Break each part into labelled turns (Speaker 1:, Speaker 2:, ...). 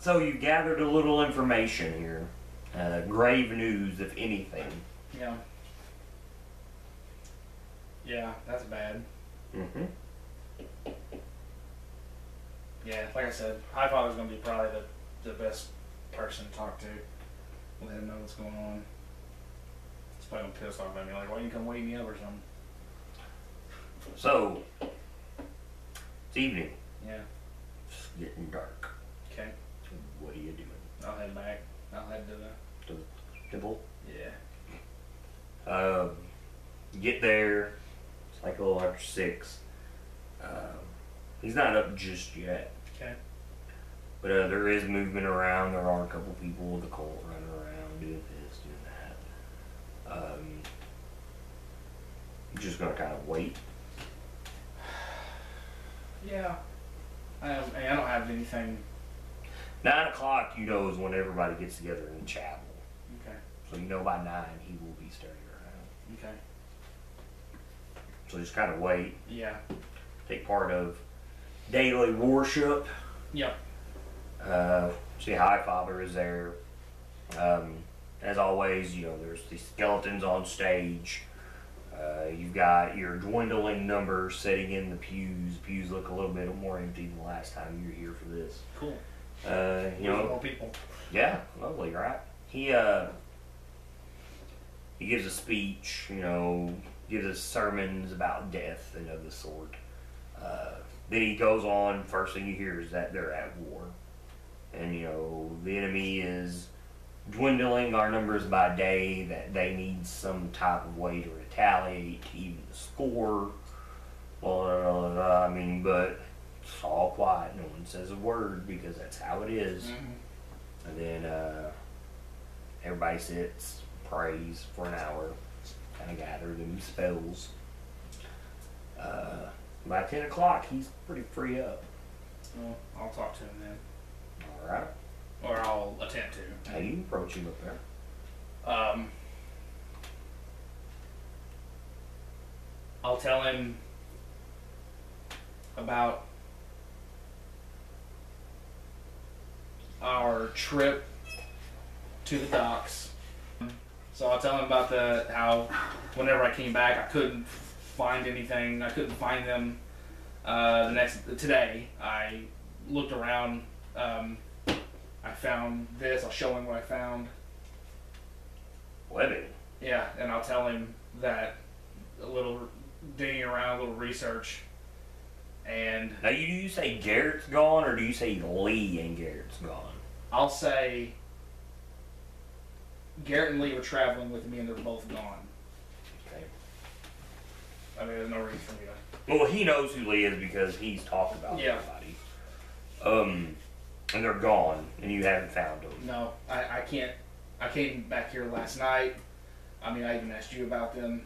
Speaker 1: So you gathered a little information here. Grave news, if anything.
Speaker 2: Yeah. Yeah, that's bad.
Speaker 1: Mm-hmm.
Speaker 2: Yeah, like I said, High Father's gonna be probably the best person to talk to. Let him know what's going on. He's probably gonna piss off at me, like, why you come wake me up or something?
Speaker 1: So, it's evening.
Speaker 2: Yeah.
Speaker 1: It's getting dark.
Speaker 2: Okay.
Speaker 1: What are you doing?
Speaker 2: I'll head back. I'll head to the
Speaker 1: The temple?
Speaker 2: yeah.
Speaker 1: Get there. It's like a little after 6. He's not up just yet.
Speaker 2: Okay.
Speaker 1: But there is movement around. There are a couple people with the cult running around doing this, doing that. You're just gonna kind of wait.
Speaker 2: Yeah. I don't have anything.
Speaker 1: 9 o'clock, is when everybody gets together in the chapel.
Speaker 2: Okay.
Speaker 1: So by 9 he will be stirring around.
Speaker 2: Okay.
Speaker 1: So just kind of wait.
Speaker 2: Yeah.
Speaker 1: Take part of daily worship.
Speaker 2: Yep.
Speaker 1: See, High Father is there. As always, there's these skeletons on stage. You've got your dwindling numbers sitting in the pews. Pews look a little bit more empty than the last time you were here for this.
Speaker 2: Cool.
Speaker 1: More
Speaker 2: people.
Speaker 1: Yeah, lovely, right? He gives a speech. Gives us sermons about death and of the sort. Then he goes on. First thing you hear is that they're at war, and the enemy is dwindling our numbers by day. That they need some type of way to retaliate, to even the score. But it's all quiet. No one says a word because that's how it is.
Speaker 2: Mm-hmm.
Speaker 1: And then everybody sits, prays for an hour, kind of gather them spells. By 10 o'clock, he's pretty free up.
Speaker 2: Well, I'll talk to him then.
Speaker 1: All right.
Speaker 2: Or I'll attempt to.
Speaker 1: How do you approach him up there?
Speaker 2: I'll tell him about our trip to the docks. So I'll tell him about how whenever I came back I couldn't find anything. I couldn't find them. Today I looked around. I found this. I'll show him what I found.
Speaker 1: Webbing.
Speaker 2: Yeah, and I'll tell him that a little digging around, a little research, and
Speaker 1: Now, do you say Garrett's gone, or do you say Lee and Garrett's gone?
Speaker 2: I'll say Garrett and Lee were traveling with me, and they're both gone.
Speaker 1: Okay.
Speaker 2: I mean, there's no reason for me to.
Speaker 1: Well, he knows who Lee is because he's talked about everybody. And they're gone, and you haven't found them.
Speaker 2: No, I can't. I came back here last night. I mean, I even asked you about them.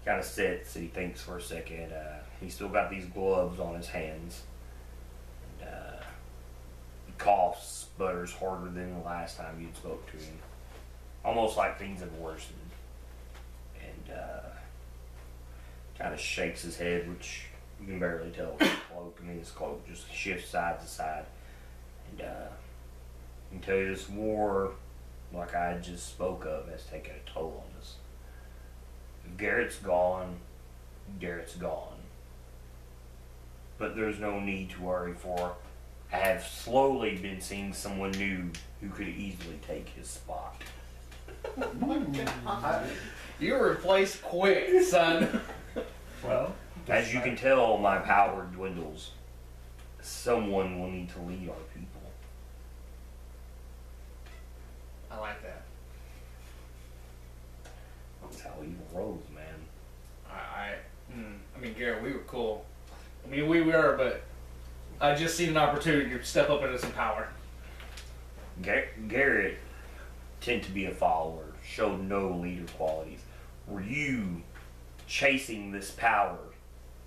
Speaker 1: Kind of sits and he thinks for a second. He's still got these gloves on his hands. And, he coughs, sputters harder than the last time you'd spoke to him. Almost like things have worsened. And kind of shakes his head, which you can barely tell with his cloak. I mean, his cloak just shifts side to side. And I can tell you this war, like I just spoke of, has taken a toll on us. If Garrett's gone, Garrett's gone. But there's no need to worry, for I have slowly been seeing someone new who could easily take his spot.
Speaker 2: You were replaced quick, son.
Speaker 1: Well, as you can tell, my power dwindles. Someone will need to lead our people.
Speaker 2: I like that.
Speaker 1: That's how evil rolls, man.
Speaker 2: I mean, Garrett, we were cool. I mean, we were, but I just seen an opportunity to step up into some power.
Speaker 1: Garrett tended to be a follower, showed no leader qualities. Were you chasing this power,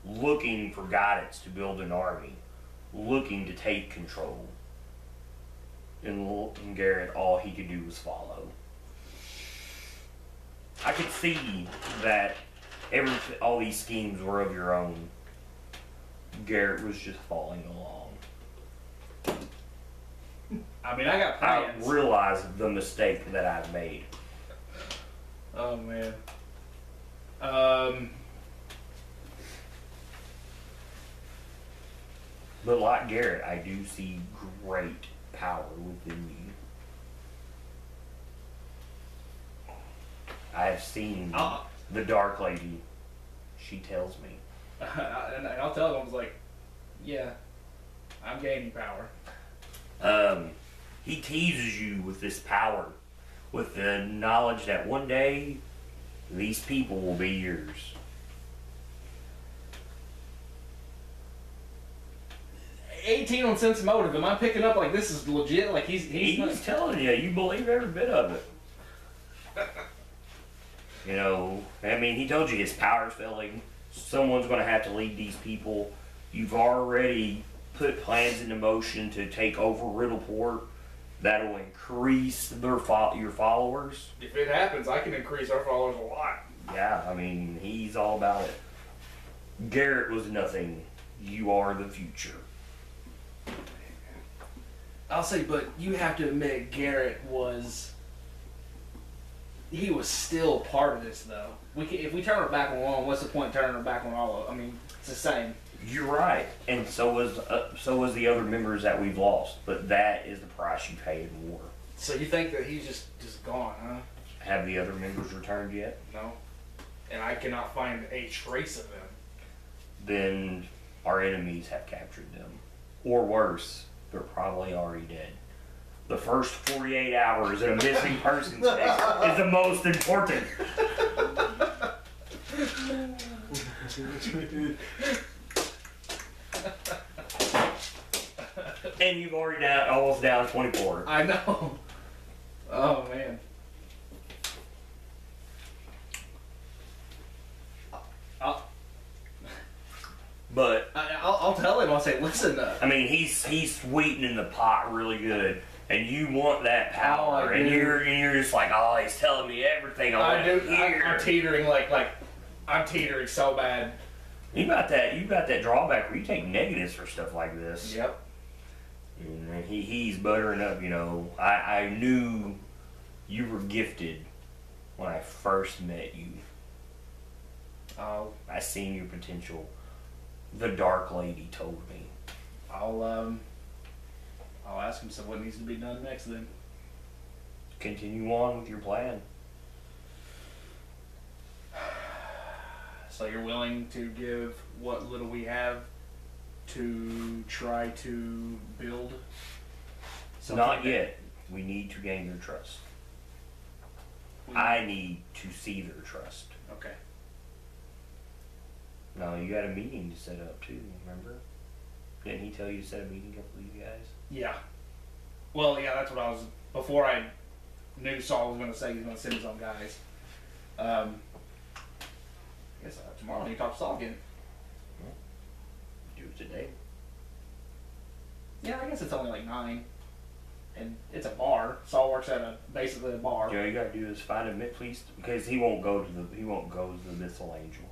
Speaker 1: looking for guidance to build an army, looking to take control? And Garrett, all he could do was follow. I could see that all these schemes were of your own. Garrett was just following along.
Speaker 2: I mean, I got
Speaker 1: I
Speaker 2: plans.
Speaker 1: realize the mistake that I've made.
Speaker 2: Oh man.
Speaker 1: But like Garrett, I do see great power within you. I have seen the Dark Lady. She tells me.
Speaker 2: And I'll tell them, I was like, yeah, I'm gaining power.
Speaker 1: He teases you with this power, with the knowledge that one day these people will be yours.
Speaker 2: 18 on sense motive. Am I picking up like this is legit? Like
Speaker 1: He's telling you, you believe every bit of it. You know, I mean, he told you his power's failing. Someone's going to have to lead these people. You've already put plans into motion to take over Riddleport. That'll increase your followers.
Speaker 2: If it happens, I can increase our followers a lot.
Speaker 1: Yeah, I mean, he's all about it. Garrett was nothing. You are the future.
Speaker 2: I'll say, but you have to admit, Garrett was. He was still part of this, though. If we turn our back on one, what's the point of turning our back on all of them? I mean, it's the same.
Speaker 1: You're right, and so was the other members that we've lost. But that is the price you pay in war.
Speaker 2: So you think that he's just gone, huh?
Speaker 1: Have the other members returned yet?
Speaker 2: No, and I cannot find a trace of them.
Speaker 1: Then our enemies have captured them, or worse, they're probably already dead. The first 48 hours in a missing persons case is the most important. And you've already almost down 24.
Speaker 2: I know. Oh man.
Speaker 1: But
Speaker 2: I'll tell him. I'll say, listen.
Speaker 1: I mean, he's sweetening the pot really good, and you want that power, and you're just like, oh, he's telling me everything I want to hear.
Speaker 2: I'm teetering like I'm teetering so bad.
Speaker 1: You got that drawback where you take negatives for stuff like this.
Speaker 2: Yep.
Speaker 1: And he's buttering up. You know, I knew you were gifted when I first met you. I seen your potential. The Dark Lady told me.
Speaker 2: I'll ask him. So what needs to be done next then?
Speaker 1: Continue on with your plan.
Speaker 2: So you're willing to give what little we have to try to build something?
Speaker 1: Not yet. We need to gain their trust. I need to see their trust.
Speaker 2: Okay.
Speaker 1: No, you had a meeting to set up too, remember? Didn't he tell you to set a meeting up with you guys?
Speaker 2: Yeah. Well, yeah, that's what I was... Before I knew Saul was going to say he's going to send his own guys. I guess tomorrow I need to talk to Saul again.
Speaker 1: Do it today.
Speaker 2: Yeah, I guess it's only like 9. And it's a bar. Saul works at basically a bar.
Speaker 1: You know, you gotta do is find a please, because he won't go to the Missile Angel.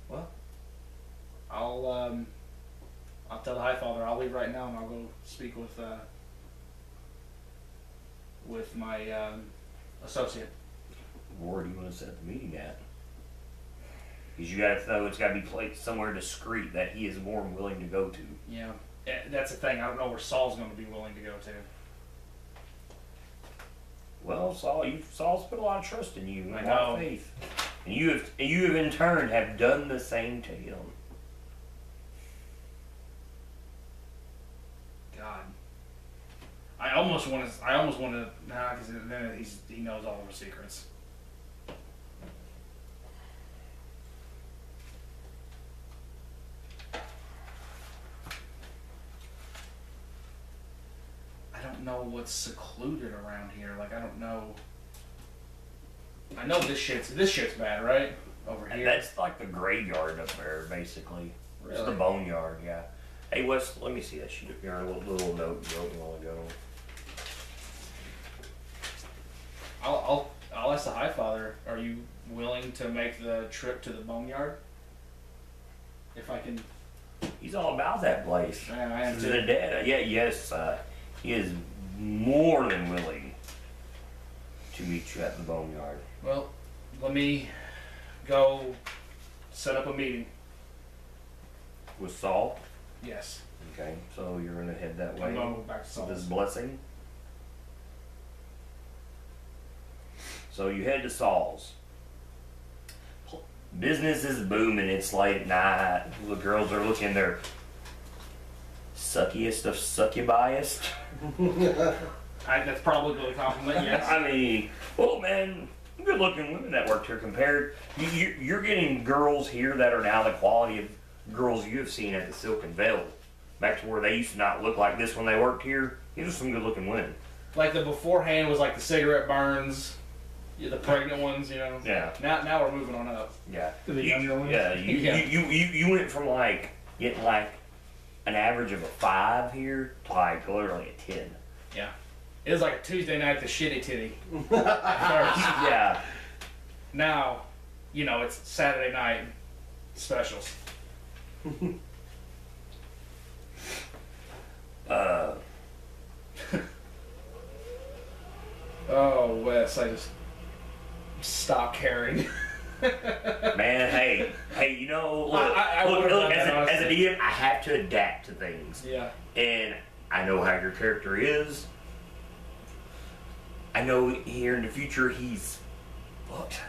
Speaker 2: Well, I'll tell the High Father I'll leave right now and I'll go speak with my associate.
Speaker 1: Where do you want to set the meeting at? Because you gotta know it's gotta be placed somewhere discreet that he is more than willing to go to.
Speaker 2: Yeah, that's the thing. I don't know where Saul's going to be willing to go to.
Speaker 1: Well, Saul's put a lot of trust in you,
Speaker 2: I
Speaker 1: a lot
Speaker 2: know.
Speaker 1: of faith, and you have in turn have done the same to him.
Speaker 2: God, I almost want to. Nah, because then he knows all of our secrets. I don't know what's secluded around here. Like, I don't know. I know this shit's bad, right? Over
Speaker 1: And
Speaker 2: here.
Speaker 1: that's like the graveyard up there, basically. It's the
Speaker 2: Really?
Speaker 1: boneyard, yeah. Hey, Wes, let me see that sheet up here. A little note you wrote a while ago.
Speaker 2: I'll ask the High Father. Are you willing to make the trip to the boneyard? If I can.
Speaker 1: He's all about that place.
Speaker 2: Yeah, I am
Speaker 1: This
Speaker 2: too.
Speaker 1: is the dad. Yes. He is more than willing to meet you at the boneyard.
Speaker 2: Well, let me go set up a meeting.
Speaker 1: With Saul?
Speaker 2: Yes.
Speaker 1: Okay, so you're gonna head that way.
Speaker 2: I'm going to go back to
Speaker 1: With
Speaker 2: Saul.
Speaker 1: his blessing. So you head to Saul's. Business is booming. It's late at night. The girls are looking their suckiest of succubiest.
Speaker 2: That's probably a compliment, yes.
Speaker 1: I mean, well, man, good looking women that worked here compared. You're getting girls here that are now the quality of girls you have seen at the Silken Veil. Back to where they used to not look like this when they worked here. These are some good looking women.
Speaker 2: Like the beforehand was like the cigarette burns, the pregnant ones, you know.
Speaker 1: Yeah.
Speaker 2: Now we're moving on up.
Speaker 1: Yeah.
Speaker 3: The younger ones?
Speaker 1: Yeah.
Speaker 2: Yeah.
Speaker 1: You went from like getting like an average of a 5 here to like literally a 10.
Speaker 2: Yeah. It was like a Tuesday night at the Shitty Titty. At first.
Speaker 1: Yeah.
Speaker 2: Now, you know, it's Saturday night specials. Oh, Wes, I just stopped caring.
Speaker 1: Man, hey, you know, look,
Speaker 2: I
Speaker 1: look,
Speaker 2: would've done
Speaker 1: as
Speaker 2: that,
Speaker 1: a
Speaker 2: honestly.
Speaker 1: DM, I have to adapt to things.
Speaker 2: Yeah.
Speaker 1: And I know how your character is. I know here in the future he's fucked.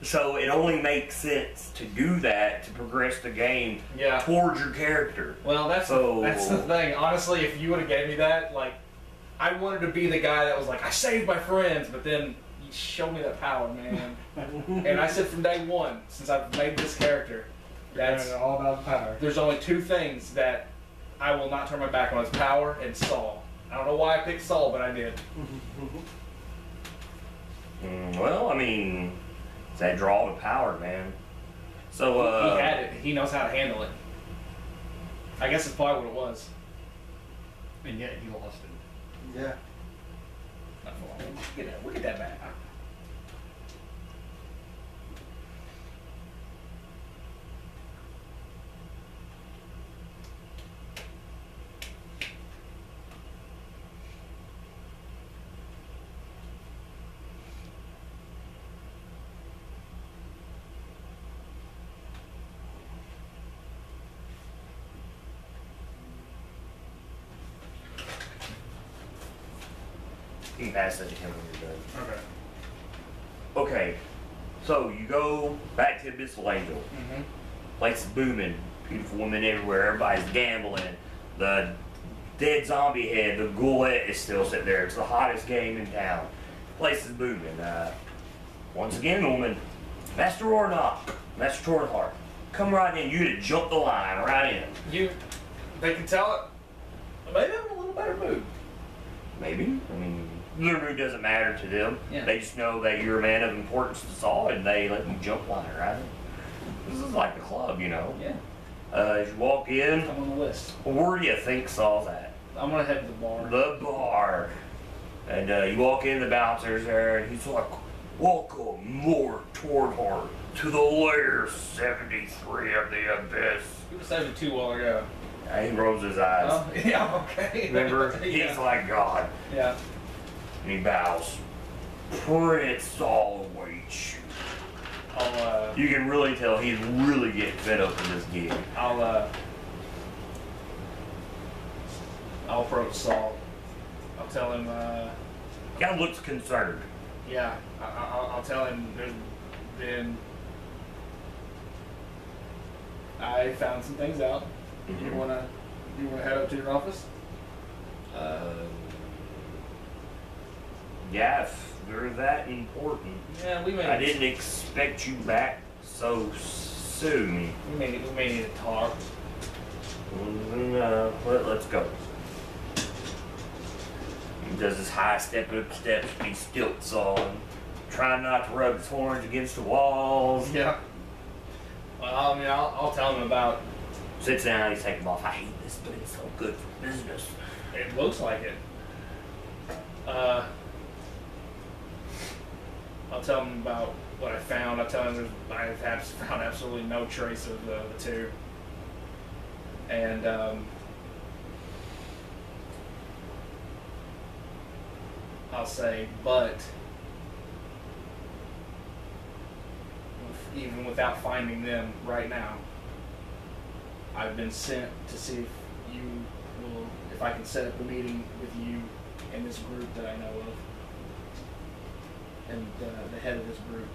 Speaker 1: So it only makes sense to do that to progress the game
Speaker 2: Yeah.
Speaker 1: towards your character.
Speaker 2: Well, that's the thing. Honestly, if you would have gave me that, like, I wanted to be the guy that was like, I saved my friends, but then you showed me that power, man. And I said from day one, since I've made this character, that's
Speaker 3: They're all about power.
Speaker 2: there's only 2 things that I will not turn my back on. It's power and Saul. I don't know why I picked Saul, but I did.
Speaker 1: Well, I mean, it's that draw to power, man. So,
Speaker 2: He had it. He knows how to handle it. I guess it's probably what it was.
Speaker 3: And yet he lost it.
Speaker 4: Yeah.
Speaker 2: Not for long. Look at that back.
Speaker 1: you can pass that to him when you're done.
Speaker 2: Okay.
Speaker 1: Okay, so you go back to Abyssal Angel.
Speaker 2: Mm-hmm.
Speaker 1: Place is booming. Beautiful women everywhere. Everybody's gambling. The dead zombie head, the Ghoulette, is still sitting there. It's the hottest game in town. Place is booming. Once again, woman, Master Oronok, Master Tornhart, come right in. You to jump the line right in.
Speaker 2: They can tell it. Maybe I'm in a little better mood.
Speaker 1: Maybe. I mean, their mood doesn't matter to them.
Speaker 2: Yeah.
Speaker 1: They just know that you're a man of importance to Saul, and they let you jump line right in. This is like the club, you know.
Speaker 2: Yeah.
Speaker 1: As you walk in,
Speaker 2: I'm on the list.
Speaker 1: where do you think Saul's at?
Speaker 2: I'm gonna head to the bar.
Speaker 1: The bar. And you walk in, the bouncer's there, and he's like, "Welcome, Lord Tornhart, to the lair 73 of the Abyss."
Speaker 2: He was 72 a while ago.
Speaker 1: And he rolls his eyes.
Speaker 2: Oh, yeah, okay.
Speaker 1: Remember?
Speaker 2: Yeah.
Speaker 1: He's like God.
Speaker 2: Yeah.
Speaker 1: And he bows. Prince Saul awaits you. You can really tell he's really getting fed up in this gig.
Speaker 2: I'll approach Saul. I'll tell him,
Speaker 1: Guy looks concerned.
Speaker 2: yeah, I'll tell him there's been, I found some things out.
Speaker 1: Mhm.
Speaker 2: You wanna head up to your office?
Speaker 1: Yeah, if they're that important.
Speaker 2: Yeah, we
Speaker 1: I
Speaker 2: may,
Speaker 1: didn't expect you back so soon.
Speaker 2: we may need to talk.
Speaker 1: Let's go. He does his high stepping up steps, he stilts on, trying not to rub his horns against the walls.
Speaker 2: Yeah. Well, I mean, I'll tell him about.
Speaker 1: Sits down, he's taking off. I hate this, but it's so good for business.
Speaker 2: It looks like it. I'll tell him about what I found. I'll tell him I have found absolutely no trace of the 2. And I'll say, but even without finding them right now, I've been sent to see if you will, if I can set up a meeting with you and this group that I know of, and the head of this group.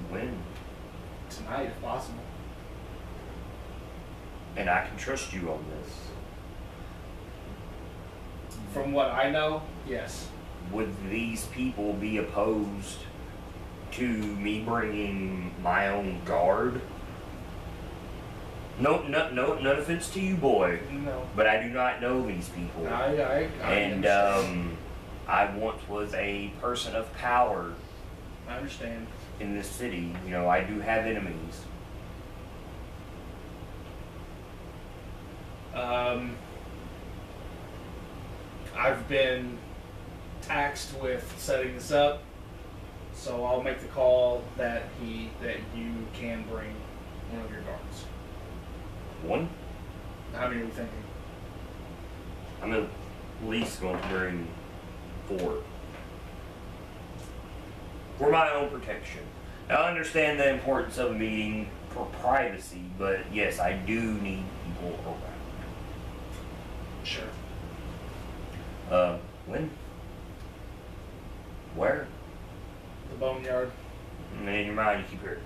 Speaker 1: When?
Speaker 2: Tonight, if possible.
Speaker 1: And I can trust you on this.
Speaker 2: From what I know, yes.
Speaker 1: Would these people be opposed to me bringing my own guard? No, none offense to you, boy,
Speaker 2: No.
Speaker 1: but I do not know these people.
Speaker 2: I
Speaker 1: And
Speaker 2: understand.
Speaker 1: I once was a person of power
Speaker 2: I understand.
Speaker 1: in this city. You know, I do have enemies.
Speaker 2: I've been taxed with setting this up, so I'll make the call that you can bring one of your guards.
Speaker 1: One,
Speaker 2: How many are we thinking?
Speaker 1: I'm at least going to bring 4. For my own protection. Now, I understand the importance of a meeting for privacy, but yes, I do need people around.
Speaker 2: Sure.
Speaker 1: When? Where?
Speaker 2: The boneyard.
Speaker 1: And in your mind, you keep hearing.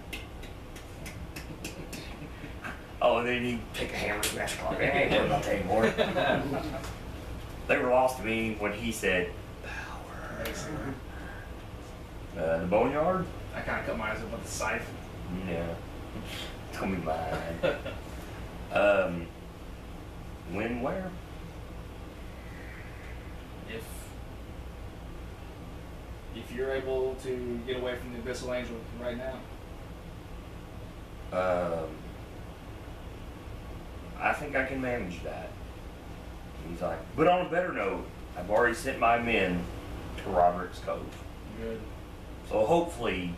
Speaker 1: Oh, and then you take a hammer and smash the clock. I ain't worried about that anymore. They were lost to me when he said, power. The boneyard?
Speaker 2: I kind of cut my eyes up with the scythe.
Speaker 1: Yeah. It's gonna be mine. When, where?
Speaker 2: If you're able to get away from the Abyssal Angel right now.
Speaker 1: I think I can manage that. He's like, but on a better note, I've already sent my men to Roderick's Cove.
Speaker 2: Good.
Speaker 1: So hopefully,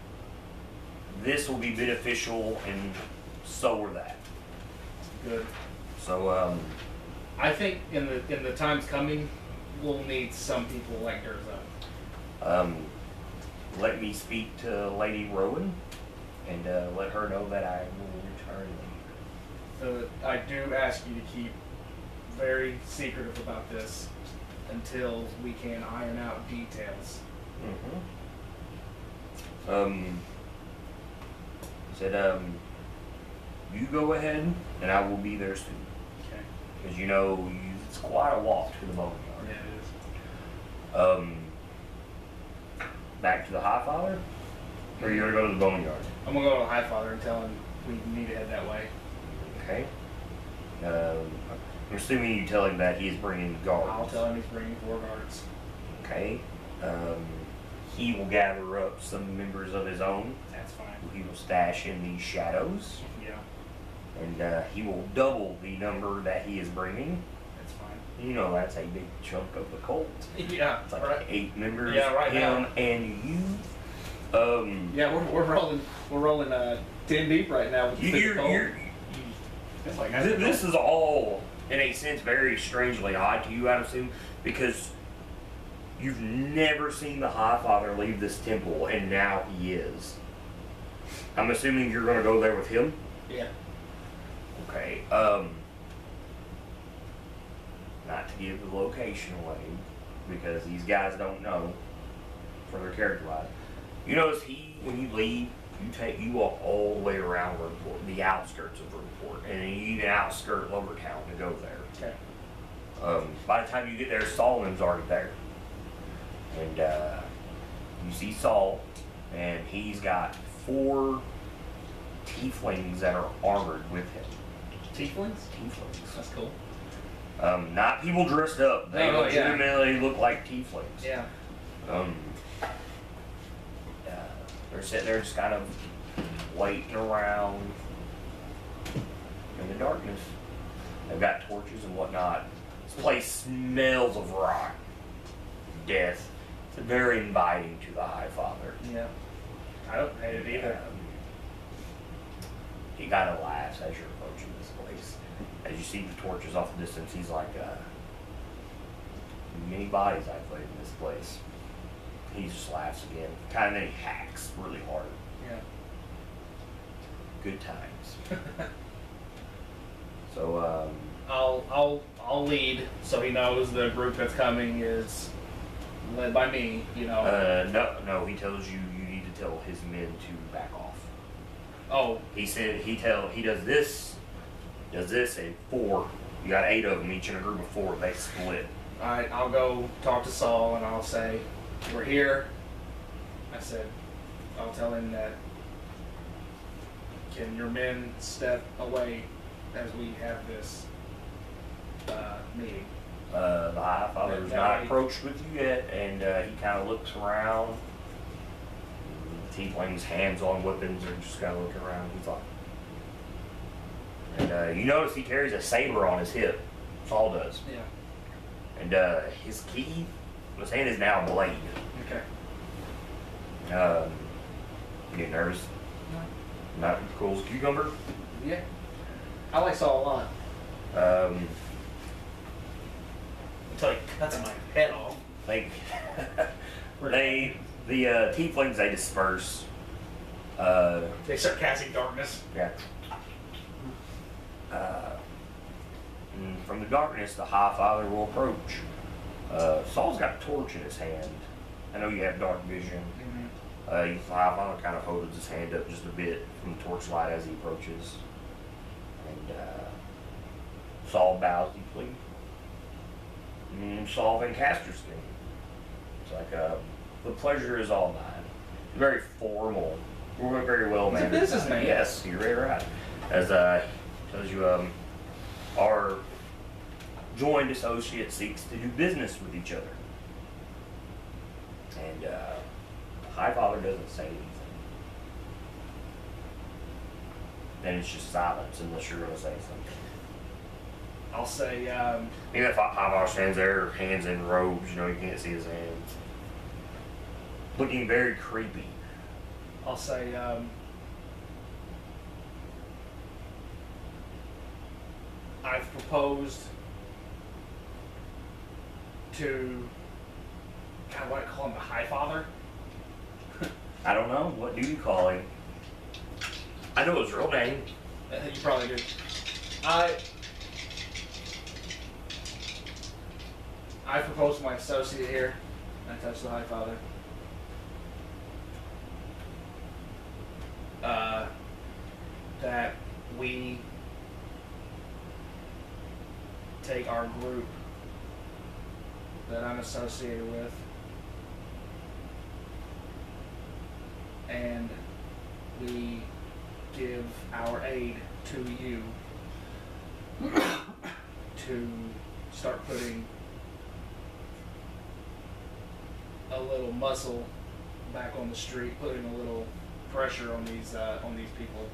Speaker 1: this will be beneficial, and so will that.
Speaker 2: Good.
Speaker 1: So,
Speaker 2: I think in the times coming, we'll need some people like Durza.
Speaker 1: let me speak to Lady Rowan, and let her know that I will return later.
Speaker 2: I do ask you to keep very secretive about this until we can iron out details.
Speaker 1: Said, you go ahead, and I will be there soon.
Speaker 2: Okay.
Speaker 1: Because you know, it's quite a walk to the boneyard.
Speaker 2: Yeah, it is.
Speaker 1: Back to the High Father? Or you gonna go to the boneyard?
Speaker 2: I'm gonna go to the High Father and tell him we need to head that way.
Speaker 1: Okay. I'm assuming you tell him that he is bringing guards.
Speaker 2: I'll tell him he's bringing 4 guards.
Speaker 1: Okay. He will gather up some members of his own,
Speaker 2: That's fine.
Speaker 1: who he will stash in the shadows,
Speaker 2: Yeah,
Speaker 1: and he will double the number that he is bringing.
Speaker 2: that's fine.
Speaker 1: You know, that's a big chunk of the cult.
Speaker 2: Yeah,
Speaker 1: It's like
Speaker 2: right.
Speaker 1: 8 members.
Speaker 2: Yeah, right
Speaker 1: him
Speaker 2: now.
Speaker 1: and you.
Speaker 2: Yeah, we're rolling 10 deep right now with the big cold.
Speaker 3: It's like
Speaker 1: This is all, in a sense, very strangely odd to you, I assume, because you've never seen the High Father leave this temple, and now he is. I'm assuming you're going to go there with him?
Speaker 2: Yeah.
Speaker 1: Okay, not to give the location away, because these guys don't know, for their character-wise. You notice when you leave, you walk all the way around Roadport, the outskirts of Roadport, and then you even outskirt Lower Town to go there.
Speaker 2: Okay.
Speaker 1: By the time you get there, Solomon's already there. And you see Saul, and he's got 4 tieflings that are armored with him.
Speaker 2: Tieflings?
Speaker 1: Tieflings.
Speaker 2: That's cool.
Speaker 1: Not people dressed up. They
Speaker 2: No, yeah.
Speaker 1: legitimately look like tieflings.
Speaker 2: Yeah.
Speaker 1: They're sitting there just kind of waiting around in the darkness. They've got torches and whatnot. This place smells of rot, death. It's very inviting to the High Father.
Speaker 2: Yeah. I don't hate it either.
Speaker 1: he kind of laughs as you're approaching this place. As you see the torches off the distance, he's like, many bodies I've played in this place. He just laughs again. Kind of then he hacks really hard.
Speaker 2: Yeah.
Speaker 1: Good times. So,
Speaker 2: I'll lead so he knows the group that's coming is led by me, you know.
Speaker 1: no, he tells you need to tell his men to back off.
Speaker 2: Oh.
Speaker 1: He said he does this, and 4. You got 8 of them, each in a group of 4. They split.
Speaker 2: Alright, I'll go talk to Saul and I'll say, we're here. I said, I'll tell him that, can your men step away as we have this meeting?
Speaker 1: The High Father has not approached with you yet, and he kind of looks around. The tiefling's hands on weapons are just kind of looking around. He's like, and you notice he carries a saber on his hip. Saul does.
Speaker 2: Yeah.
Speaker 1: And his key, his hand is now a blade.
Speaker 2: Okay.
Speaker 1: You get nervous? No. Not cool as a cucumber?
Speaker 2: Yeah. I like Saul a lot. Until he cuts my head off.
Speaker 1: The tieflings, they disperse.
Speaker 2: They start casting darkness.
Speaker 1: Yeah. And from the darkness, the High Father will approach. Saul's got a torch in his hand. I know you have dark vision. The High Father kind of holds his hand up just a bit from the torchlight as he approaches. And Saul bows deeply. Saul Van Casterskin. It's like, the pleasure is all mine. Very formal. We're very well mannered.
Speaker 2: He's a businessman.
Speaker 1: Yes, you're very right. As tells you, our joined associate seeks to do business with each other. And the High Father doesn't say anything. Then it's just silence unless you're going to say something.
Speaker 2: I'll say,
Speaker 1: Even if High Father stands there, hands in robes, you know, you can't see his hands. Looking very creepy.
Speaker 2: I'll say, I've proposed to, God, what do I call him, the High Father?
Speaker 1: I don't know. What do you call him? I know his real name.
Speaker 2: You probably do. I propose to my associate here. I touch the High Father. That we take our group that I'm associated with and we give our aid to you to start putting a little muscle back on the street, putting a little pressure on these people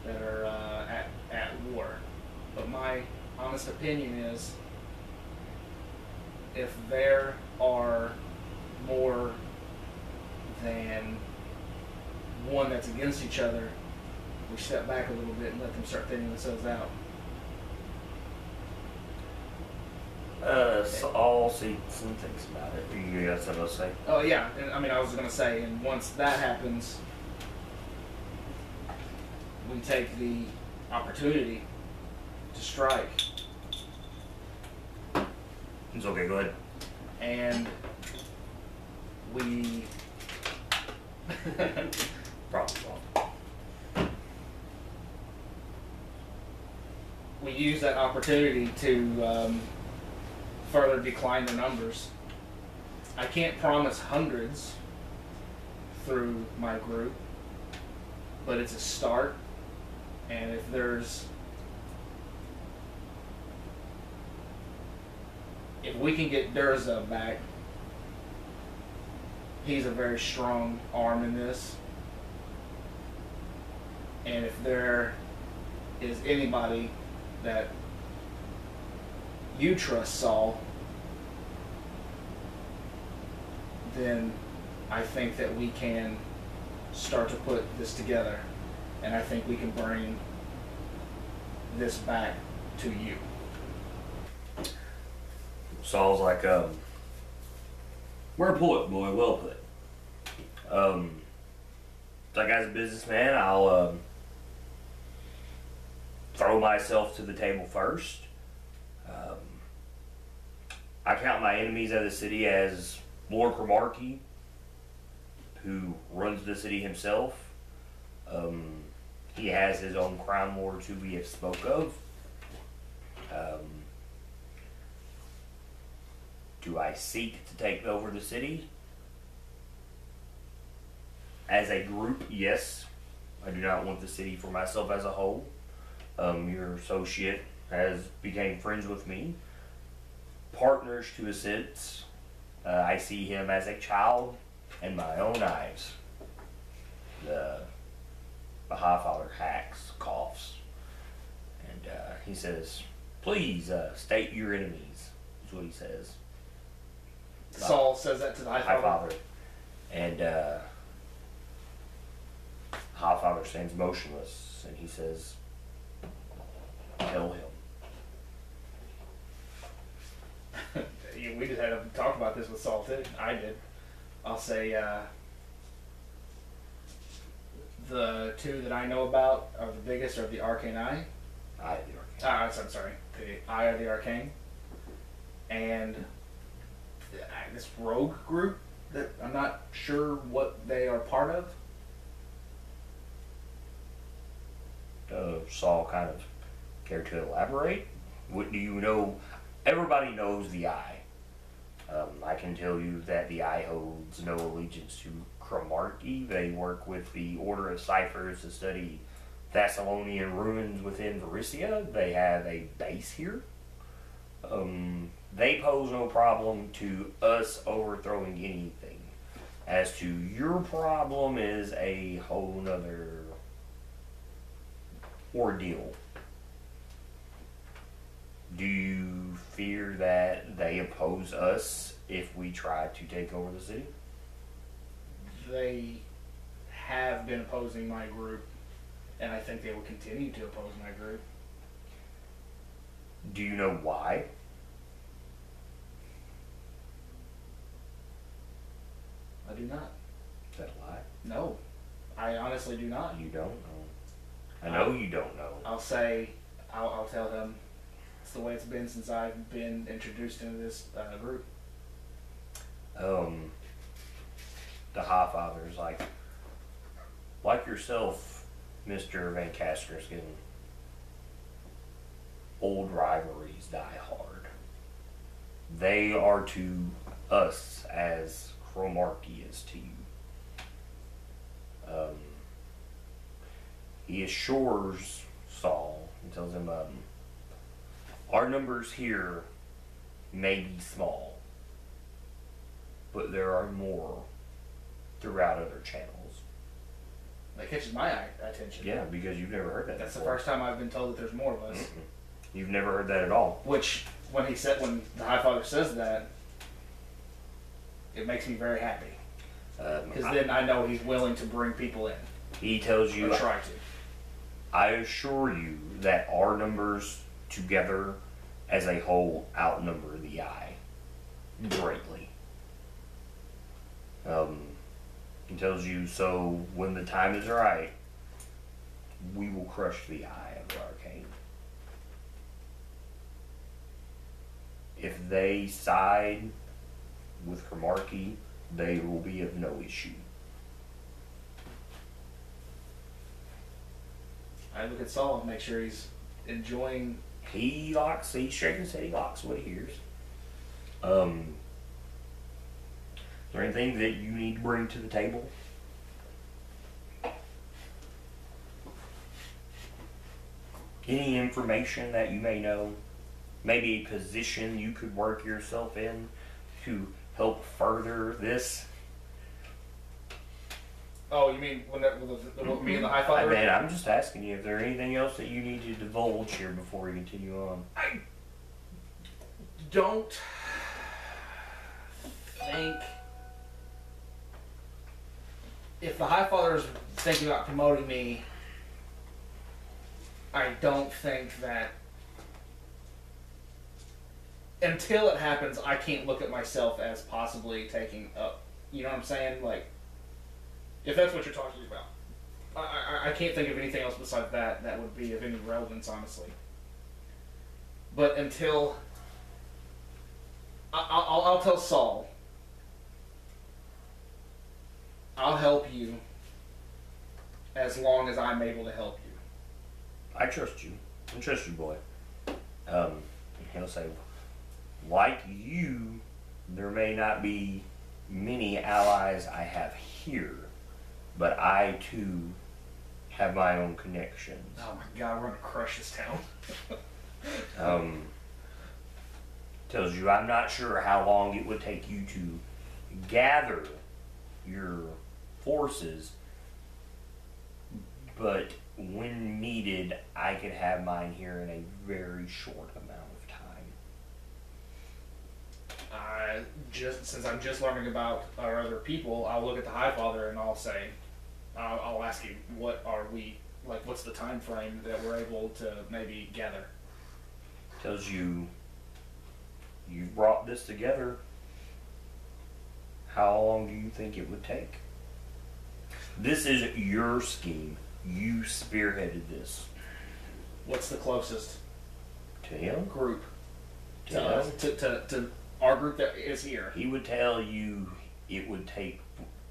Speaker 2: that are at war. But my honest opinion is, if there are more than one that's against each other, we step back a little bit and let them start thinning themselves out.
Speaker 1: Saul sees and thinks about it. You got something to say?
Speaker 2: Oh yeah, and, I mean, I was going to say, and once that happens, we take the opportunity to strike.
Speaker 1: It's okay, go ahead.
Speaker 2: And we
Speaker 1: Problem solved.
Speaker 2: we use that opportunity to further decline the numbers. I can't promise hundreds through my group, but it's a start. And if we can get Durza back, he's a very strong arm in this. And if there is anybody that you trust, Saul, then I think that we can start to put this together. and I think we can bring this back to you.
Speaker 1: Saul's like, "Well put, boy, well put. Like as a businessman, I'll throw myself to the table first. I count my enemies of the city as Lord Cromarty, who runs the city himself. He has his own crime lords who we have spoke of. Do I seek to take over the city? As a group, yes. I do not want the city for myself as a whole. Your associate has became friends with me. Partners to a sense. I see him as a child in my own eyes. The High Father hacks, coughs, and he says, "Please state your enemies." Is what he says.
Speaker 2: Saul says that to the High
Speaker 1: High
Speaker 2: Father.
Speaker 1: Father, and High Father stands motionless, and he says, "Tell him."
Speaker 2: Yeah, we just had to talk about this with Saul too. I did. I'll say the two that I know about are the biggest are the Arcane Eye.
Speaker 1: I the arcane.
Speaker 2: I'm sorry. The Eye of the Arcane. And this rogue group that I'm not sure what they are part of.
Speaker 1: Saul kind of care to elaborate? What do you know? Everybody knows the Eye. I can tell you that the Eye holds no allegiance to Cromarty. They work with the Order of Ciphers to study Thessalonian ruins within Varissia. They have a base here. They pose no problem to us overthrowing anything. As to your problem is a whole nother ordeal. Do you fear that they oppose us if we try to take over the city?
Speaker 2: They have been opposing my group, and I think they will continue to oppose my group.
Speaker 1: Do you know why?
Speaker 2: I do not.
Speaker 1: Is that a lie?
Speaker 2: No. I honestly do not.
Speaker 1: You don't know. I know you don't know.
Speaker 2: I'll tell him it's the way it's been since I've been introduced into this group.
Speaker 1: The High Father's like yourself, Mr. Van Kaskerskin, old rivalries die hard. They are to us as Cromarty is to you. He assures Saul and tells him, our numbers here may be small, but there are more throughout other channels.
Speaker 2: That catches my attention.
Speaker 1: Yeah, because you've never heard that
Speaker 2: That's
Speaker 1: before.
Speaker 2: the first time I've been told that there's more of us.
Speaker 1: Mm-mm. You've never heard that at all.
Speaker 2: Which, when the High Father says that, it makes me very happy. Because then I know he's willing to bring people in.
Speaker 1: He tells you,
Speaker 2: or try to.
Speaker 1: I assure you that our numbers together as a whole outnumber the Eye greatly. He tells you, so when the time is right, we will crush the Eye of the Arcane. If they side with Cromarty, they will be of no issue.
Speaker 2: I look at Saul and make sure he's enjoying.
Speaker 1: He's shaking his head, he likes what he hears. Is there anything that you need to bring to the table? Any information that you may know? Maybe a position you could work yourself in to help further this?
Speaker 2: Oh, you mean me and the High Father?
Speaker 1: Man, I'm just asking you if there's anything else that you need to divulge here before we continue on.
Speaker 2: I don't think if the High Father is thinking about promoting me I don't think that until it happens, I can't look at myself as possibly taking up. You know what I'm saying? Like, if that's what you're talking about, I can't think of anything else besides that would be of any relevance, honestly. But until I'll tell Saul, I'll help you as long as I'm able to help you.
Speaker 1: I trust you. I trust you, boy. He'll say, like you, there may not be many allies I have here, but I too have my own connections.
Speaker 2: Oh my God, we're gonna crush this town.
Speaker 1: Tells you, I'm not sure how long it would take you to gather your forces, but when needed, I could have mine here in a very short amount of time.
Speaker 2: Just since I'm just learning about our other people, I'll look at the High Father and I'll say, I'll ask him, what are we, like, what's the time frame that we're able to maybe gather?
Speaker 1: Tells you, you brought this together. How long do you think it would take? This is your scheme. You spearheaded this.
Speaker 2: What's the closest
Speaker 1: To him?
Speaker 2: group
Speaker 1: To
Speaker 2: to us,
Speaker 1: him?
Speaker 2: to our group that is here?
Speaker 1: He would tell you it would take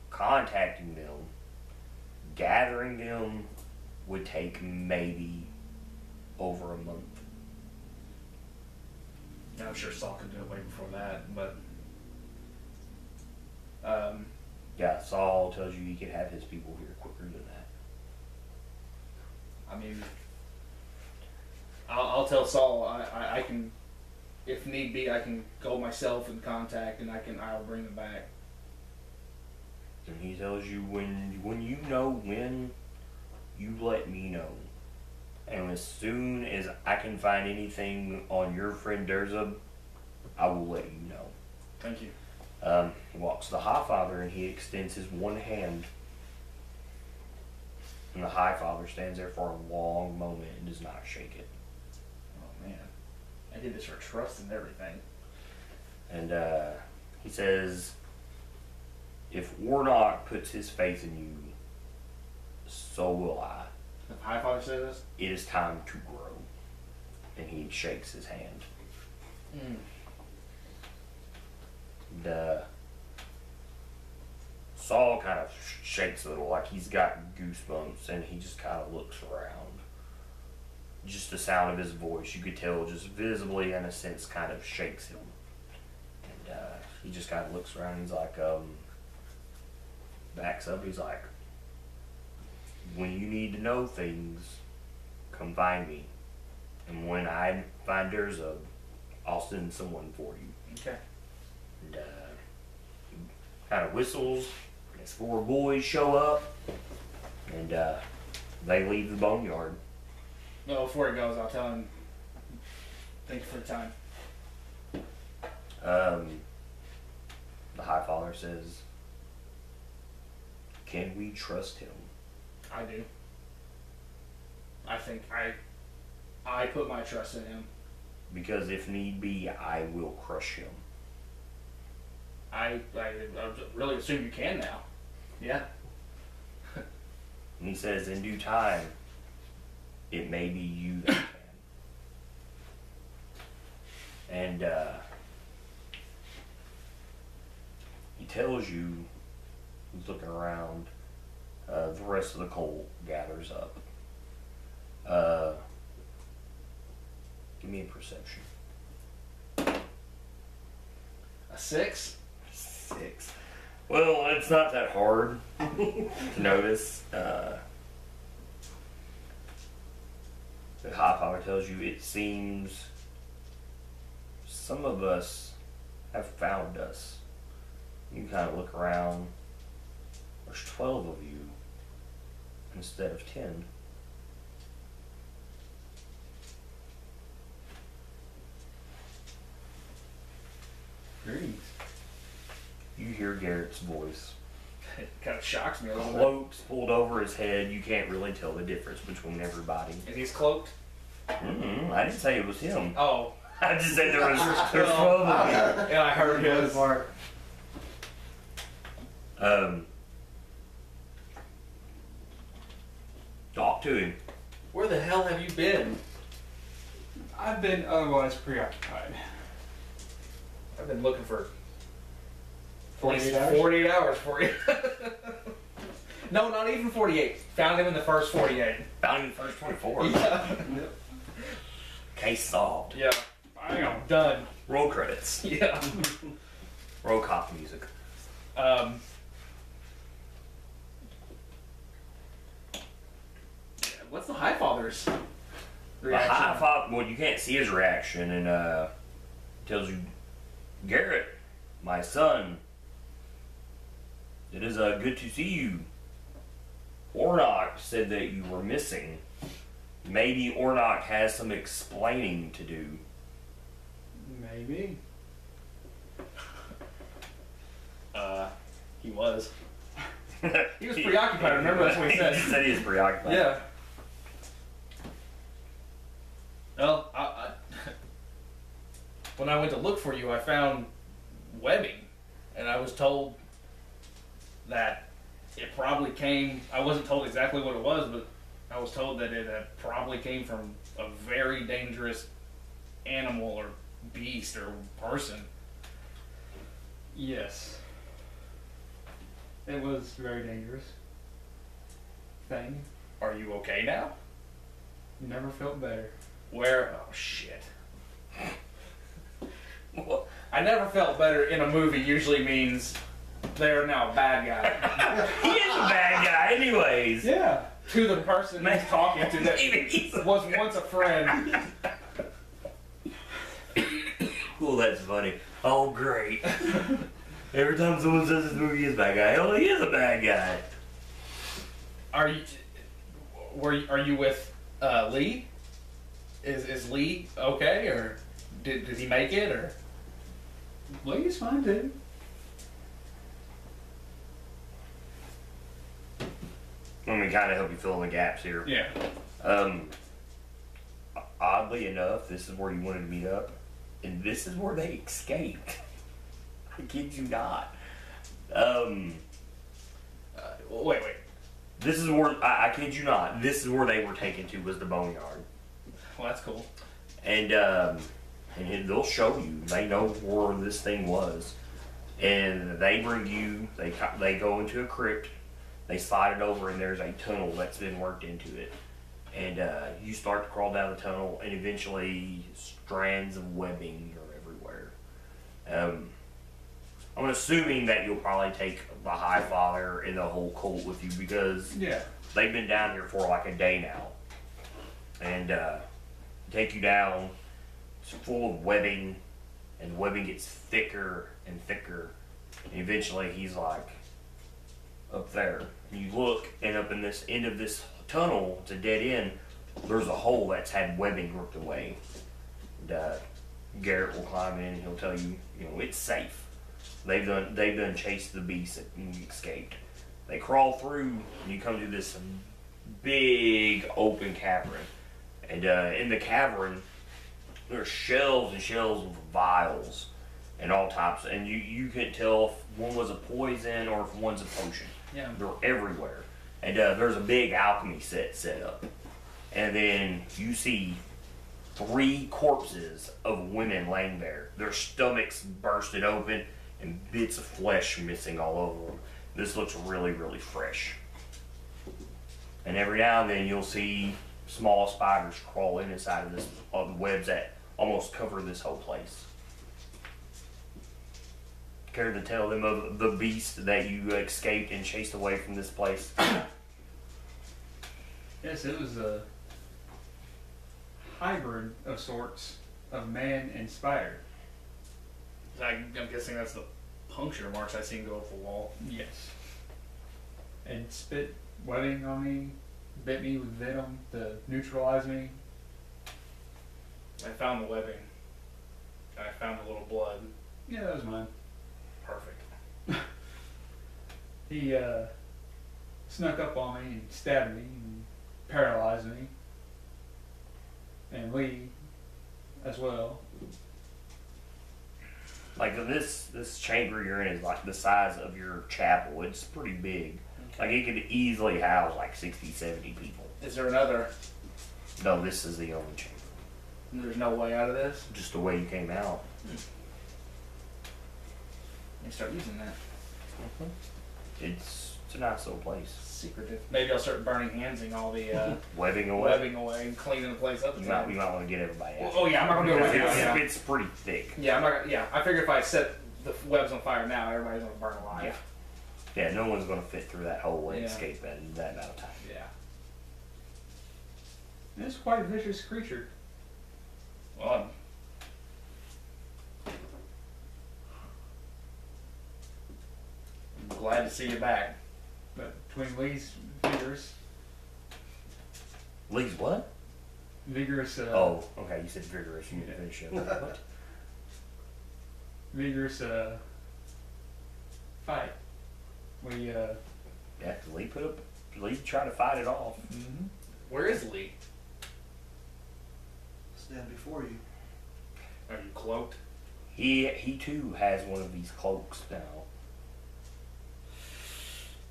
Speaker 1: contacting them, gathering them would take maybe over a month.
Speaker 2: I'm sure Saul could do it way before that, but
Speaker 1: Yeah, Saul tells you he could have his people here quicker than that.
Speaker 2: I mean, I'll tell Saul I can, if need be, I can go myself and contact, and I'll bring them back.
Speaker 1: And he tells you when you know when, you let me know. And as soon as I can find anything on your friend Durza, I will let you know.
Speaker 2: Thank you.
Speaker 1: He walks to the High Father and he extends his one hand. And the High Father stands there for a long moment and does not shake it.
Speaker 2: Oh man, I did this for trust and everything.
Speaker 1: And he says, if Oronok puts his faith in you, so will I.
Speaker 2: The High Father says this.
Speaker 1: It is time to grow. And he shakes his hand. And Saul kind of shakes a little, like he's got goosebumps, and he just kind of looks around. Just the sound of his voice, you could tell, just visibly, in a sense, kind of shakes him. And he just kind of looks around, and he's like, backs up, he's like, when you need to know things, come find me. And when I find Durza, I'll send someone for you.
Speaker 2: Okay.
Speaker 1: And he kind of whistles. His four boys show up, and they leave the boneyard.
Speaker 2: No, before he goes, I'll tell him. Thank you for the time.
Speaker 1: The High Father says, "Can we trust him?"
Speaker 2: I do. I think I put my trust in him.
Speaker 1: Because if need be, I will crush him.
Speaker 2: I really assume you can now. Yeah.
Speaker 1: And he says, in due time, it may be you that can. And he tells you, he's looking around, the rest of the cult gathers up. Give me a perception.
Speaker 2: A 6?
Speaker 1: 6. Well, it's not that hard to notice. The High Father tells you it seems some of us have found us. You kind of look around. There's 12 of you instead of 10.
Speaker 3: Greetings.
Speaker 1: You hear Garrett's voice.
Speaker 2: It kind of shocks me a little bit.
Speaker 1: Cloaks pulled over his head. You can't really tell the difference between everybody.
Speaker 2: And he's cloaked?
Speaker 1: I didn't say it was him.
Speaker 2: Oh.
Speaker 1: I just said there's 12 of them.
Speaker 2: Yeah, I heard his.
Speaker 1: Talk to him.
Speaker 2: Where the hell have you been?
Speaker 3: I've been otherwise preoccupied.
Speaker 2: I've been looking for
Speaker 3: 48 hours?
Speaker 2: 48 hours for you. No, not even 48. Found him in the first 48.
Speaker 1: Found him in the first 24.
Speaker 2: Yeah.
Speaker 1: Case solved.
Speaker 2: Yeah.
Speaker 3: Bam.
Speaker 2: Done.
Speaker 1: Roll credits.
Speaker 2: Yeah.
Speaker 1: Roll cop music.
Speaker 2: What's the High Father's
Speaker 1: The
Speaker 2: reaction?
Speaker 1: High Father, well, you can't see his reaction, and tells you, Garrett, my son, it is good to see you. Oronok said that you were missing. Maybe Oronok has some explaining to do.
Speaker 3: Maybe.
Speaker 2: He was. He was preoccupied, remember that's what he said.
Speaker 1: He said he was preoccupied.
Speaker 2: Yeah. Well, when I went to look for you, I found webbing, and I was told that it probably came. I wasn't told exactly what it was, but I was told that it probably came from a very dangerous animal or beast or person.
Speaker 3: Yes. It was very dangerous thing.
Speaker 2: Are you okay now?
Speaker 3: Never felt better.
Speaker 2: Where? Oh shit. I never felt better in a movie usually means they're now a bad guy.
Speaker 1: He is a bad guy anyways.
Speaker 3: Yeah.
Speaker 2: To the person he's talking to that was once a friend.
Speaker 1: Cool, that's funny. Oh, great. Every time someone says this movie is a bad guy, hell, he is a bad guy.
Speaker 2: Are you with Lee? Is Lee okay, or did he make it, or?
Speaker 3: Lee's fine too.
Speaker 1: Let me kind of help you fill in the gaps here.
Speaker 2: Yeah.
Speaker 1: Oddly enough, this is where you wanted to meet up, and this is where they escaped. I kid you not.
Speaker 2: Wait.
Speaker 1: This is where I kid you not. This is where they were taken to, was the boneyard,
Speaker 2: Well, that's cool.
Speaker 1: and they'll show you. They know where this thing was, and they bring you. They go into a crypt. They slide it over, and there's a tunnel that's been worked into it. And you start to crawl down the tunnel, and eventually strands of webbing are everywhere. I'm assuming that you'll probably take the High Father and the whole cult with you, because
Speaker 3: Yeah.
Speaker 1: they've been down here for like a day now. And take you down, it's full of webbing, and webbing gets thicker and thicker. And eventually he's like, up there. And you look, and up in this end of this tunnel, it's a dead end, there's a hole that's had webbing ripped away. And Garrett will climb in and he'll tell you, it's safe. They've done chased the beast and escaped. They crawl through, and you come to this big open cavern. And in the cavern, there's shelves and shelves of vials and all types. And you can't tell if one was a poison or if one's a potion.
Speaker 2: Yeah.
Speaker 1: They're everywhere. And there's a big alchemy set up. And then you see 3 corpses of women laying there. Their stomachs bursted open and bits of flesh missing all over them. This looks really, really fresh. And every now and then you'll see small spiders crawl inside of this webs that almost cover this whole place. Care to tell them of the beast that you escaped and chased away from this place?
Speaker 3: Yes, it was a hybrid of sorts of man and spider.
Speaker 2: I'm guessing that's the puncture marks I seen go up the wall.
Speaker 3: Yes. And spit webbing on me, bit me with venom to neutralize me.
Speaker 2: I found the webbing. And I found a little blood.
Speaker 3: Yeah, that was mine.
Speaker 2: Perfect.
Speaker 3: He snuck up on me and stabbed me and paralyzed me. And Lee as well.
Speaker 1: Like this chamber you're in is like the size of your chapel. It's pretty big. Like it could easily house like 60, 70 people.
Speaker 2: Is there another?
Speaker 1: No, this is the only chamber.
Speaker 2: There's no way out of this?
Speaker 1: Just the way you came out.
Speaker 2: You start using that.
Speaker 1: It's a nice little place.
Speaker 2: Secretive. Maybe I'll start burning handsing all the
Speaker 1: Webbing away.
Speaker 2: webbing away and cleaning the place up.
Speaker 1: You might want to get everybody out.
Speaker 2: Oh yeah, I'm not gonna do it right now.
Speaker 1: It's,
Speaker 2: Yeah.
Speaker 1: it's pretty thick.
Speaker 2: Yeah, I'm not. Yeah, I figure if I set the webs on fire now, everybody's gonna burn alive.
Speaker 1: Yeah, no one's going to fit through that hole and
Speaker 2: Yeah.
Speaker 1: escape in that amount of time.
Speaker 2: Yeah.
Speaker 3: And it's quite a vicious creature.
Speaker 2: Well, I'm glad to see you back.
Speaker 3: But between Lee's vigorous,
Speaker 1: Lee's what?
Speaker 3: oh,
Speaker 1: okay, you said vigorous. You didn't finish it. What?
Speaker 3: vigorous fight. We
Speaker 1: Yeah, Lee tried to fight it off.
Speaker 2: Where is Lee?
Speaker 4: Stand before you.
Speaker 2: Are you cloaked?
Speaker 1: He too has one of these cloaks now.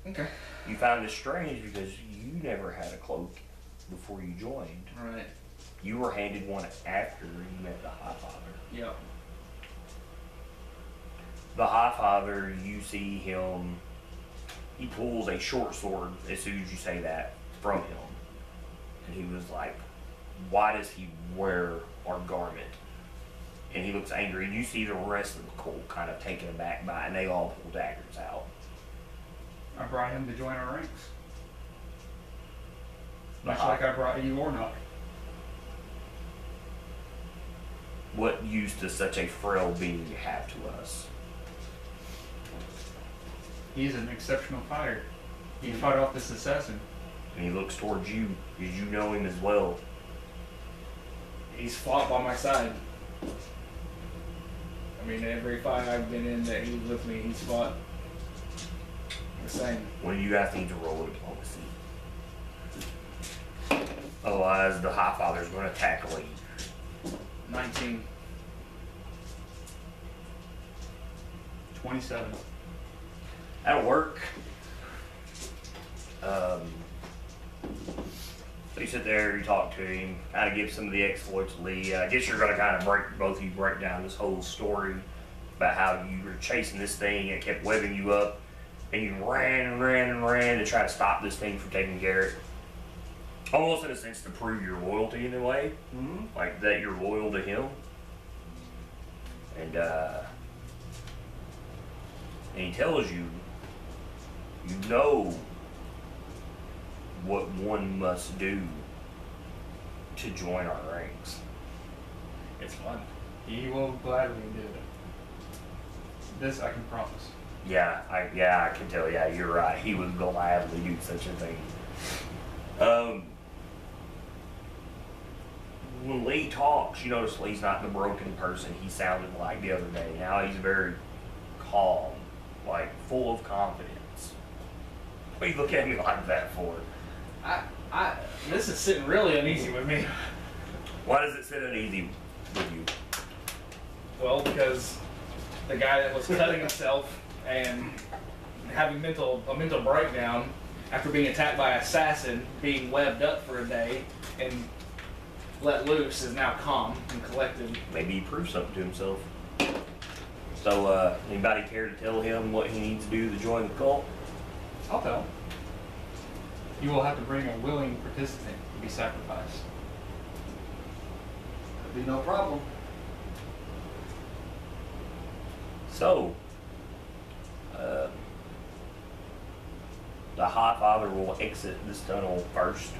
Speaker 2: Okay.
Speaker 1: You found it strange because you never had a cloak before you joined.
Speaker 2: All right.
Speaker 1: You were handed one after you met the High Father.
Speaker 2: Yep.
Speaker 1: The High Father, you see him, he pulls a short sword as soon as you say that from him. And he was like, why does he wear our garment? And he looks angry. And you see the rest of the cult kind of taken aback by it, and they all pull daggers out.
Speaker 3: I brought him to join our ranks. Much
Speaker 1: Uh-huh.
Speaker 3: like I brought you Oronok.
Speaker 1: What use does such a frail being have to us?
Speaker 3: He's an exceptional fighter. He fought off this assassin.
Speaker 1: And he looks towards you, because you know him as well.
Speaker 2: He's fought by my side. I mean, every fight I've been in that he was with me, he's fought the same.
Speaker 1: One of you guys need to roll a diplomacy. Otherwise, the High Father's going to attack Lee.
Speaker 2: 19.
Speaker 3: 27.
Speaker 1: That'll work. So you sit there, you talk to him, kind of give some of the exploits to Lee. I guess you're going to kind of both of you break down this whole story about how you were chasing this thing and it kept webbing you up, and you ran and ran and ran to try to stop this thing from taking Garrett. Almost in a sense to prove your loyalty in a way, like that you're loyal to him. And he tells you, you know what one must do to join our ranks.
Speaker 2: It's fun.
Speaker 3: He will gladly do it. This I can promise.
Speaker 1: Yeah, I can tell. Yeah, you're right. He would gladly do such a thing. When Lee talks, you notice Lee's not the broken person he sounded like the other day. Now he's very calm, like full of confidence. What do you look at me like that for?
Speaker 2: This is sitting really uneasy with me.
Speaker 1: Why does it sit uneasy with you?
Speaker 2: Well, because the guy that was cutting himself and having a mental breakdown after being attacked by an assassin, being webbed up for a day and let loose, is now calm and collected.
Speaker 1: Maybe he proved something to himself. So, anybody care to tell him what he needs to do to join the cult?
Speaker 3: I'll tell. You will have to bring a willing participant to be sacrificed.
Speaker 4: That'd be no problem.
Speaker 1: So, the High Father will exit this tunnel first.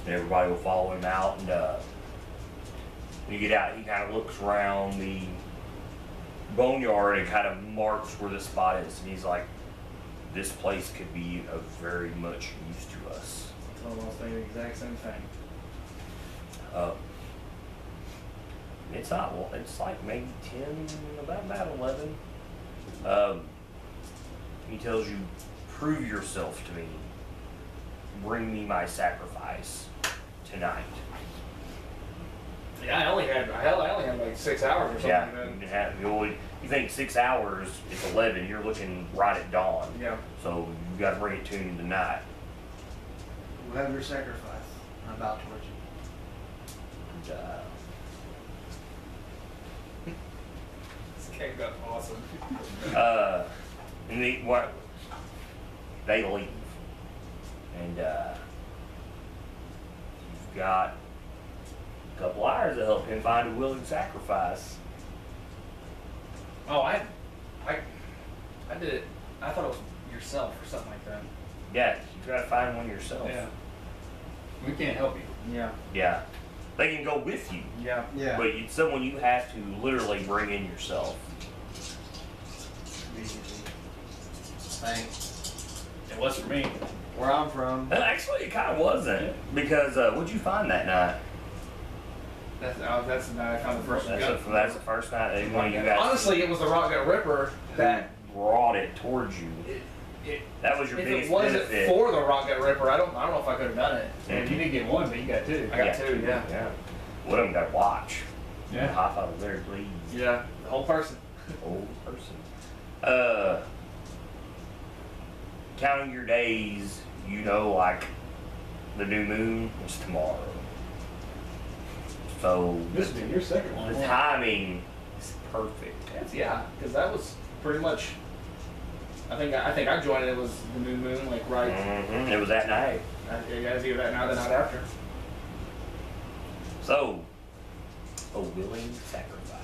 Speaker 1: And everybody will follow him out. And when you get out, he kind of looks around the boneyard and kind of marks where the spot is. And he's like, this place could be of very much use to us.
Speaker 2: I was thinking the exact same thing.
Speaker 1: It's not, well, it's like maybe 10, about 11. He tells you, prove yourself to me. Bring me my sacrifice tonight.
Speaker 2: Yeah, I only had like 6 hours or something.
Speaker 1: Yeah,
Speaker 2: Then.
Speaker 1: you think 6 hours, it's 11, you're looking right at dawn.
Speaker 2: Yeah.
Speaker 1: So you gotta bring it to him tonight.
Speaker 4: We'll have your sacrifice. I'm about towards you.
Speaker 1: And,
Speaker 2: This game got awesome.
Speaker 1: and they leave. And you've got a couple hours to help him find a willing sacrifice.
Speaker 2: Oh, I did it. I thought it was yourself or something like that.
Speaker 1: Yeah, you gotta find one yourself.
Speaker 3: Yeah. We can't help you.
Speaker 2: Yeah.
Speaker 1: Yeah. They can go with you,
Speaker 2: Yeah.
Speaker 4: Yeah.
Speaker 1: but it's someone you have to literally bring in yourself.
Speaker 4: Thanks.
Speaker 2: It was for me.
Speaker 4: Where I'm from.
Speaker 1: And actually, it kind of wasn't, because what'd you find that night?
Speaker 2: That's the night I found the first one.
Speaker 1: That's the first night that one of you guys
Speaker 2: Honestly, it was the Rock Gut Ripper that.
Speaker 1: brought it towards you. That was your
Speaker 2: If
Speaker 1: biggest
Speaker 2: it wasn't
Speaker 1: benefit.
Speaker 2: for the Rock Gut Ripper, I don't know if I could have done it.
Speaker 3: And you didn't get one, but you got two.
Speaker 2: I got two, yeah.
Speaker 1: Yeah. One of them got watch.
Speaker 3: Yeah.
Speaker 1: High Father was very pleased.
Speaker 2: Yeah, the whole person.
Speaker 1: Old person. Counting your days, you know, like the new moon is tomorrow. So
Speaker 3: This will be your second one.
Speaker 1: the timing is perfect.
Speaker 2: Yeah, because that was pretty much. I think I joined it. It was the new moon, like right.
Speaker 1: Mm-hmm. It was that night.
Speaker 2: It was either that night or the night after.
Speaker 1: So, a willing sacrifice.